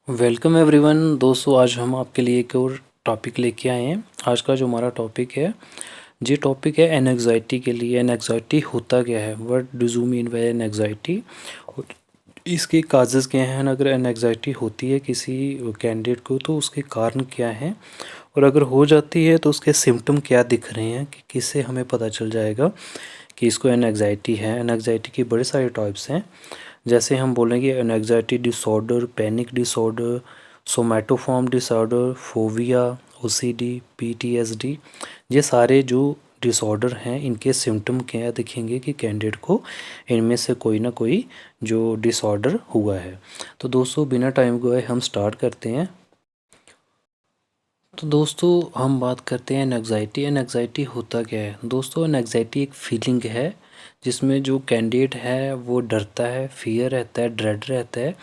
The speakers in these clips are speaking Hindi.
वेलकम एवरीवन दोस्तों, आज हम आपके लिए एक और टॉपिक लेके आए हैं। आज का जो हमारा टॉपिक है, ये टॉपिक है एनएग्जाइटी के लिए। एनएग्जाइटी होता क्या है, what do you mean by anxiety, इसके काजेज़ क्या हैं। अगर एनएग्जाइटी होती है किसी कैंडिडेट को तो उसके कारण क्या हैं, और अगर हो जाती है तो उसके सिम्टम क्या दिख रहे हैं, कि किससे हमें पता चल जाएगा कि इसको एनएग्जाइटी है। एनएग्जाइटी के बड़े सारे टाइप्स हैं, जैसे हम बोलेंगे anxiety disorder, panic disorder, somatoform disorder, phobia, OCD, PTSD. ये सारे जो डिसऑर्डर हैं इनके सिम्टम क्या दिखेंगे कि कैंडिडेट को इनमें से कोई ना कोई जो डिसऑर्डर हुआ है। तो दोस्तों बिना टाइम गवाए हम स्टार्ट करते हैं। तो दोस्तों हम बात करते हैं एनएग्जाइटी। एनएग्जाइटी होता क्या है दोस्तों? एनएग्जाइटी एक फीलिंग है जिसमें जो कैंडिडेट है वो डरता है, फियर रहता है, ड्रेड रहता है,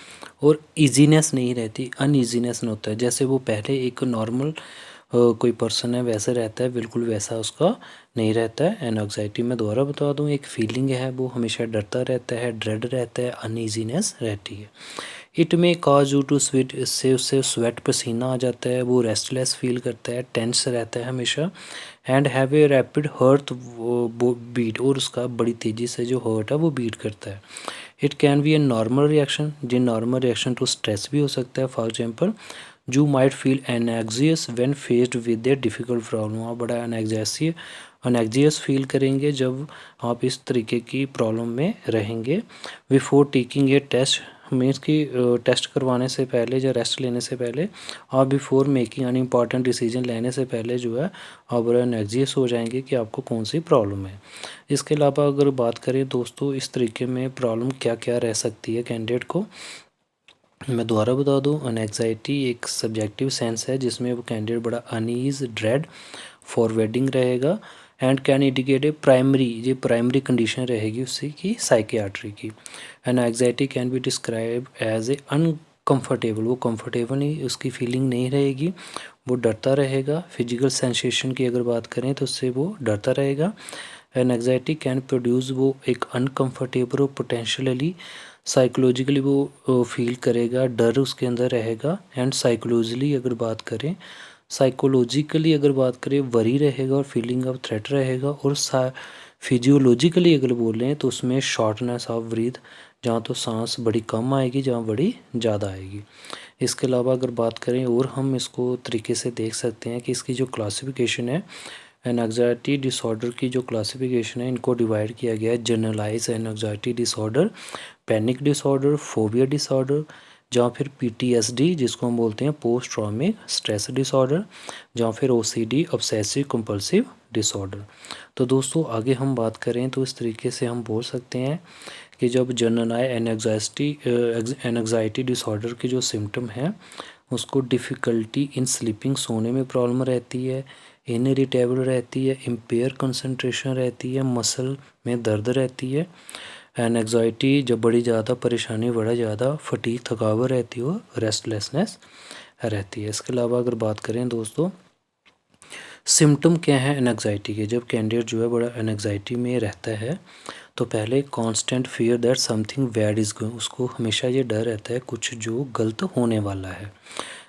और इजीनेस नहीं रहती, अनइजीनेस नहीं होता है। जैसे वो पहले एक नॉर्मल कोई पर्सन है वैसे रहता है, बिल्कुल वैसा उसका नहीं रहता है। एनएग्जाइटी मैं दोबारा बता दूं, एक फीलिंग है, वो हमेशा डरता रहता है, ड्रेड रहता है, अनइजीनेस रहती है। इट में कॉज यू टू स्वेट, इससे उससे स्वेट पसीना आ जाता है, वो रेस्टलेस फील करता है, टेंस रहता है हमेशा, and have a rapid heart beat, और उसका बड़ी तेज़ी से जो हर्ट है वो बीट करता है। It can be a normal reaction, जो नॉर्मल रिएक्शन टू स्ट्रेस भी हो सकता है। For example you might feel anxious when faced with a difficult problem. आप बड़ा अनएग्जियस फील करेंगे जब आप इस तरीके की प्रॉब्लम में रहेंगे। Before taking a test, means कि टेस्ट करवाने से पहले या रेस्ट लेने से पहले, आप बिफोर मेकिंग अन इम्पॉर्टेंट डिसीजन लेने से पहले जो है आप बड़ा एनर्जियस हो जाएंगे कि आपको कौन सी प्रॉब्लम है। इसके अलावा अगर बात करें दोस्तों इस तरीके में प्रॉब्लम क्या क्या रह सकती है कैंडिडेट को, मैं दोबारा बता दूं, एनएग्जाइटी एक सब्जेक्टिव सेंस है जिसमें वो कैंडिडेट बड़ा अनईज, ड्रेड, फॉरवर्डिंग रहेगा, and can indicate a primary, ये प्राइमरी कंडीशन रहेगी उससे की साइकियाट्री की। Anxiety can be describe as a uncomfortable, वो कंफर्टेबल नहीं, उसकी फीलिंग नहीं रहेगी, वो डरता रहेगा। फिजिकल सेंसेशन की अगर बात करें तो उससे वो डरता रहेगा। एनएग्जाइटी कैन प्रोड्यूस, वो एक अनकम्फर्टेबल और पोटेंशियली साइकोलॉजिकली वो फील करेगा, डर उसके अंदर रहेगा। एंड साइकोलॉजिकली अगर बात करें, वरी रहेगा और फीलिंग ऑफ थ्रेट रहेगा। और फिजियोलॉजिकली अगर बोलें तो उसमें शॉर्टनेस ऑफ ब्रीथ, जहाँ तो सांस बड़ी कम आएगी, जहाँ बड़ी ज़्यादा आएगी। इसके अलावा अगर बात करें और हम इसको तरीके से देख सकते हैं कि इसकी जो क्लासिफिकेशन है, एनएग्जाइटी डिसऑर्डर की जो क्लासिफिकेशन है, इनको डिवाइड किया गया है। Generalise anxiety disorder, panic disorder, phobia disorder, जहाँ फिर पीटीएसडी जिसको हम बोलते हैं पोस्ट ट्रॉमिक स्ट्रेस डिसऑर्डर, जहाँ फिर ओसीडी ऑब्सेसिव कंपल्सिव डिसऑर्डर। तो दोस्तों आगे हम बात करें तो इस तरीके से हम बोल सकते हैं कि जब जनरलाइज एनएग्जाइटी डिसऑर्डर की जो सिम्टम है उसको डिफ़िकल्टी इन स्लीपिंग, सोने में प्रॉब्लम रहती है, इनइरिटेबल रहती है, इम्पेयर कंसंट्रेशन रहती है, मसल में दर्द रहती है। एनएग्जाइटी जब बड़ी ज़्यादा परेशानी, बड़ा ज़्यादा फटीग, थकावट रहती हो, रेस्टलेसनेस रहती है। इसके अलावा अगर बात करें दोस्तों सिम्टम क्या है एनएग्जाइटी के, जब कैंडिडेट जो है बड़ा एनएग्जाइटी में रहता है तो पहले constant fear that something bad is going, उसको हमेशा ये डर रहता है कुछ जो गलत होने वाला है।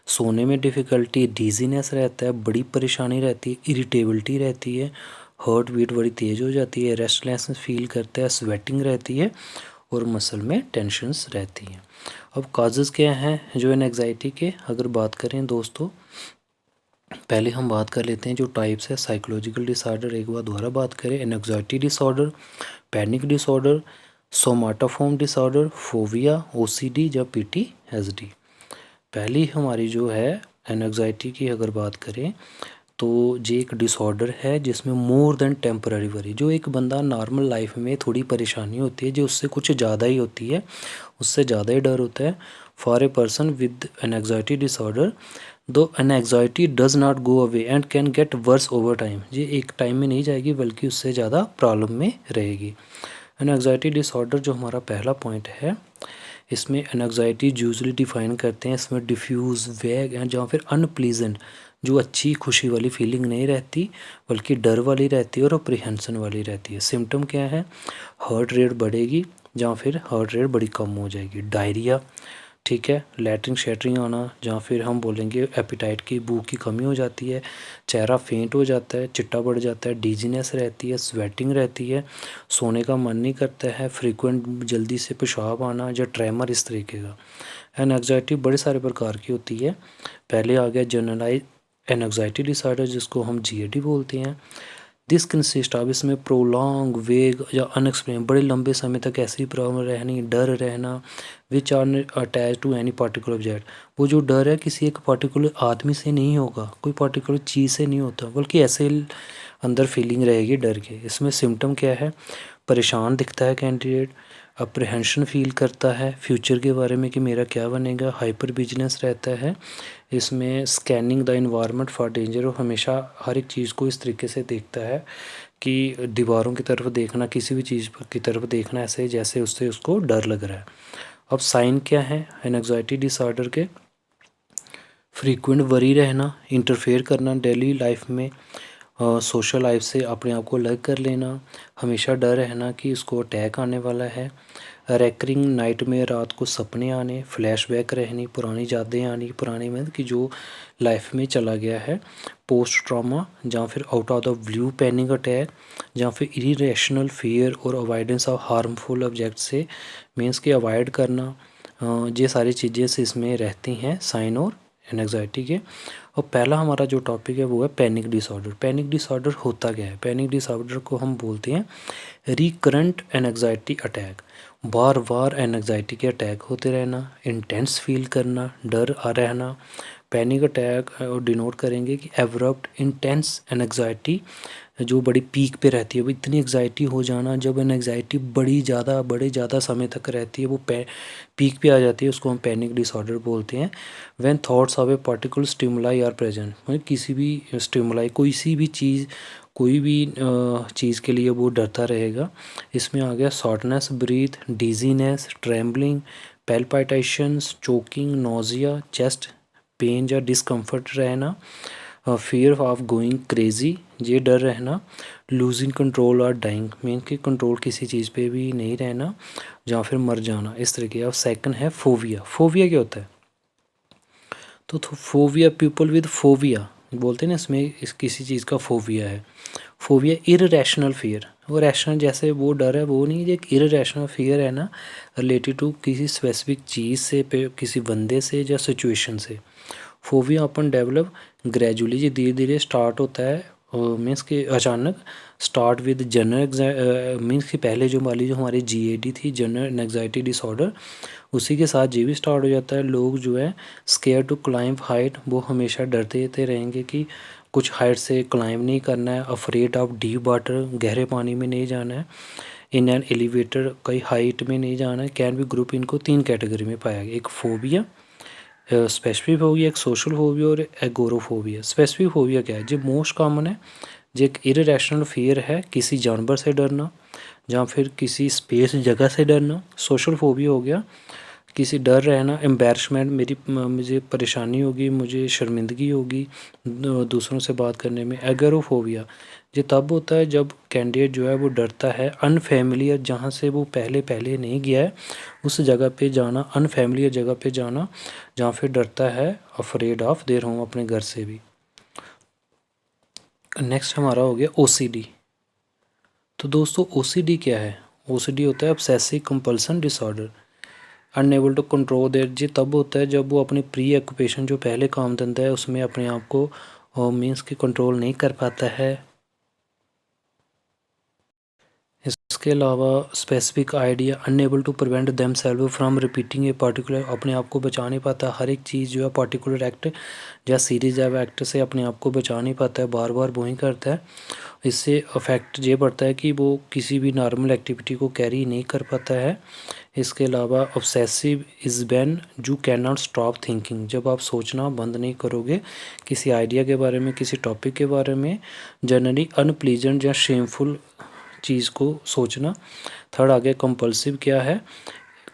सोने में डिफ़िकल्टी, डीजीनेस रहता है, बड़ी परेशानी रहती है, इरिटेबिलिटी रहती है, हार्ट बीट बड़ी तेज़ हो जाती है, रेस्टलेसनेस फील करता है, स्वेटिंग रहती है, और मसल में टेंशन्स रहती हैं। अब काजेज़ क्या हैं जो एनएग्जाइटी के, अगर बात करें दोस्तों पहले हम बात कर लेते हैं जो टाइप्स है साइकोलॉजिकल डिसऑर्डर। एक बार दोबारा बात करें, anxiety disorder, panic disorder, somatoform disorder, phobia, OCD या पीटीएसडी। पहली हमारी जो है एनएग्जाइटी की अगर बात करें तो ये एक डिसऑर्डर है जिसमें मोर देन टेम्पररी वरी, जो एक बंदा नॉर्मल लाइफ में थोड़ी परेशानी होती है जो उससे कुछ ज़्यादा ही होती है, उससे ज़्यादा ही डर होता है। For a person with anxiety disorder, the anxiety does not go away and can get worse over time, ये एक टाइम में नहीं जाएगी बल्कि उससे ज़्यादा प्रॉब्लम में रहेगी। एनएग्जाइटी डिसऑर्डर जो हमारा पहला पॉइंट है, इसमें एनएग्जाइटी यूजली डिफाइन करते हैं इसमें डिफ्यूज़, वैग एंड जहाँ फिर अनप्लीजेंट, जो अच्छी खुशी वाली फीलिंग नहीं रहती बल्कि डर वाली रहती है और अप्रीहेंशन वाली रहती है। सिम्टम क्या है, हार्ट रेट बढ़ेगी, जहाँ फिर हार्ट रेट बड़ी कम हो जाएगी, डायरिया, ठीक है, लैट्रिन शैटरिंग आना, या फिर हम बोलेंगे एपिटाइट की भूख की कमी हो जाती है, चेहरा फेंट हो जाता है, चिट्टा बढ़ जाता है, डिजीनेस रहती है, स्वेटिंग रहती है, सोने का मन नहीं करता है, फ्रीक्वेंट जल्दी से पेशाब आना या ट्रेमर इस तरीके का। एनग्जाइटी बड़े सारे प्रकार की होती है। पहले आ गया जनरलाइज एनग्जाइटी डिसऑर्डर, जिसको हम GAD बोलते हैं। दिस कंसिस्ट अब इसमें प्रोलॉन्ग वेग या अनएक्सप्लेन बड़े लंबे समय तक ऐसी प्रॉब्लम रहनी, डर रहना, which are attach to any particular object. वो जो डर है किसी एक पर्टिकुलर आदमी से नहीं होगा, कोई पर्टिकुलर चीज़ से नहीं होता, बल्कि ऐसे अंदर फीलिंग रहेगी डर के। इसमें सिम्टम क्या है, परेशान दिखता है कैंडिडेट, अप्रहेंशन फील करता है फ्यूचर के बारे में कि मेरा क्या बनेगा, हाइपर विजिलेंस रहता है। इसमें scanning the environment for danger, वो हमेशा हर एक चीज़ को इस तरीके से देखता है कि दीवारों की तरफ देखना, किसी भी चीज़ की तरफ देखना ऐसे जैसे उससे उसको डर लग रहा है। अब साइन क्या है एंग्जाइटी डिसऑर्डर के, फ्रीक्वेंट वरी रहना, इंटरफेयर करना डेली लाइफ में, सोशल लाइफ से अपने आप को अलग कर लेना, हमेशा डर रहना कि उसको अटैक आने वाला है, रैकरिंग नाइट में रात को सपने आने, फ्लैशबैक रहनी, पुरानी यादें आनी, पुरानी में कि जो लाइफ में चला गया है, पोस्ट ट्रॉमा, या फिर out of the blue panic attack, या फिर इरेशनल फियर और अवॉइडेंस ऑफ हार्मफुल ऑब्जेक्ट से मीन्स कि अवॉइड करना। ये सारी चीज़ें से इसमें रहती हैं साइन और एंग्जाइटी के। और पहला हमारा जो टॉपिक है वो है पैनिक डिसऑर्डर। पैनिक डिसऑर्डर होता क्या है, पैनिक डिसऑर्डर को हम बोलते हैं रिकरेंट एंग्जाइटी अटैक, बार बार एंग्जाइटी के अटैक होते रहना, इंटेंस फील करना, डर आ रहना। पैनिक अटैक डिनोट करेंगे कि एब्रप्ट इंटेंस एंग्जाइटी जो बड़ी पीक पे रहती है, वो इतनी एग्जाइटी हो जाना, जब एंग्जाइटी बड़े ज़्यादा समय तक रहती है, वो पीक पे आ जाती है, उसको हम पैनिक डिसऑर्डर बोलते हैं। When thoughts of a particular stimuli are present, मतलब किसी भी स्टिमुलाई, कोई भी चीज़ के लिए वो डरता रहेगा। इसमें आ गया shortness breath, dizziness, trembling, palpitations, choking, nausea, chest pain या डिस्कम्फर्ट रहना, फियर ऑफ गोइंग क्रेजी, ये डर रहना, लूजिंग कंट्रोल और डाइंग, मीन कि कंट्रोल किसी चीज़ पे भी नहीं रहना या फिर मर जाना, इस तरीके। और सेकंड है फोबिया। फोबिया क्या होता है, तो फोबिया पीपल विद फोबिया बोलते हैं ना, इसमें किसी चीज़ का फोबिया है। फोबिया इररेशनल फियर, वो रैशनल जैसे वो डर है वो नहीं, जो एक इररेशनल फियर है ना रिलेटेड टू किसी स्पेसिफिक चीज़ से, किसी बंदे से या सिचुएशन से। फोबिया अपन डेवलप ग्रेजुअली, ये धीरे धीरे स्टार्ट होता है, मीन्स कि अचानक स्टार्ट विद जनरल मीन्स कि पहले जो वाली जो हमारी GAD थी, जनरल एंग्जाइटी डिसऑर्डर, उसी के साथ ये भी स्टार्ट हो जाता है। लोग जो है स्केयर टू क्लाइंब हाइट, वो हमेशा डरते रहेंगे कि कुछ हाइट से क्लाइंब नहीं करना है। अफ्रेड ऑफ डीप वाटर, गहरे पानी में नहीं जाना है। इन एन एलिवेटर, कई हाइट में नहीं जाना है। कैन बी ग्रुप, इनको 3 कैटेगरी में पाया गया, एक फोबिया, स्पेसिफिक फोबिया, एक सोशल फोबिया और एगोरोफोबिया। स्पेसिफिक फोबिया क्या है, जो मोस्ट कॉमन है, जो एक इरेशनल फियर है, किसी जानवर से डरना या फिर किसी स्पेस जगह से डरना। सोशल फोबिया हो गया किसी डर रहना, एम्बैरसमेंट, मुझे परेशानी होगी, मुझे शर्मिंदगी होगी दूसरों से बात करने में। एगोरोफोबिया ये तब होता है जब कैंडिडेट जो है वो डरता है अनफेमिलियर, जहाँ से वो पहले नहीं गया है उस जगह पे जाना, अनफेमिलियर जगह पे जाना जहाँ फिर डरता है, अफ्रेड ऑफ देयर होम, अपने घर से भी। नेक्स्ट हमारा हो गया OCD। तो दोस्तों OCD क्या है, OCD होता है obsessive compulsion disorder, unable to control their. जी तब होता है जब वो अपनी प्री ऑक्यूपेशन, जो पहले काम धंधा है, उसमें अपने आप को मीन्स की कंट्रोल नहीं कर पाता है। इसके अलावा specific idea, unable to prevent them self from repeating a particular, अपने आप को बचा नहीं पाता, हर एक चीज़ जो है पर्टिकुलर एक्ट या सीरीज या एक्ट से अपने आप को बचा नहीं पाता है, बार बार वही करता है। इससे अफेक्ट ये पड़ता है कि वो किसी भी नॉर्मल एक्टिविटी को कैरी नहीं कर पाता है। इसके अलावा obsessive is when you can not stop thinking, जब आप सोचना बंद नहीं करोगे किसी आइडिया के बारे में, किसी टॉपिक के बारे में, जनरली अनप्लीजेंट या शेमफुल चीज़ को सोचना। थर्ड आ गया कंपल्सिव। क्या है,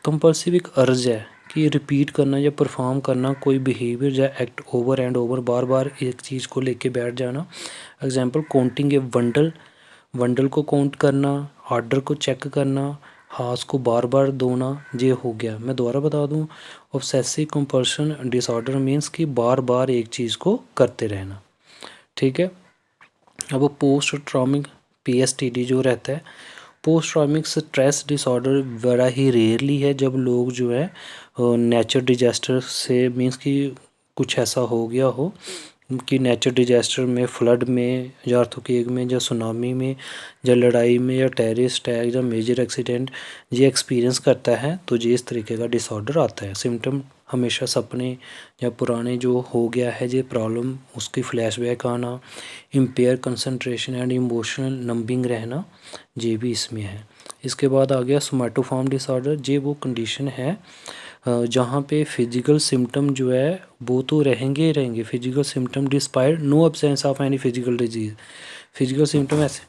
कंपल्सिव एक अर्ज है कि रिपीट करना या परफॉर्म करना कोई बिहेवियर या एक्ट ओवर एंड ओवर, बार बार एक चीज़ को लेके बैठ जाना। एग्जांपल काउंटिंग ए बंडल, बंडल को काउंट करना, ऑर्डर को चेक करना, हाथ को बार बार धोना, ये हो गया। मैं दोबारा बता दूं, ऑब्सेसिव कंपल्शन डिसऑर्डर मीन्स कि बार बार एक चीज़ को करते रहना। ठीक है। अब पोस्ट ट्रॉमिक PSTD जो रहता है, पोस्ट ट्रॉमिक स्ट्रेस डिसऑर्डर बड़ा ही रेयरली है जब लोग जो है नेचुरल डिजास्टर से, मीन्स कि कुछ ऐसा हो गया हो कि नेचुरल डिजास्टर में, फ्लड में या अर्थक्वेक में या सुनामी में या लड़ाई में या टेररिस्ट अटैक या मेजर एक्सीडेंट ये एक्सपीरियंस करता है, तो ये इस तरीके का डिसऑर्डर आता है। सिम्टम हमेशा सपने या पुराने जो हो गया है ये प्रॉब्लम, उसकी फ्लैशबैक आना, empire concentration and emotional numbing रहना, ये भी इसमें है। इसके बाद आ गया सोमैटोफॉर्म डिसऑर्डर। ये वो कंडीशन है जहाँ पे फिजिकल सिम्टम जो है वो तो रहेंगे ही रहेंगे, physical symptom despite no absence of any physical disease. Physical symptom ऐसे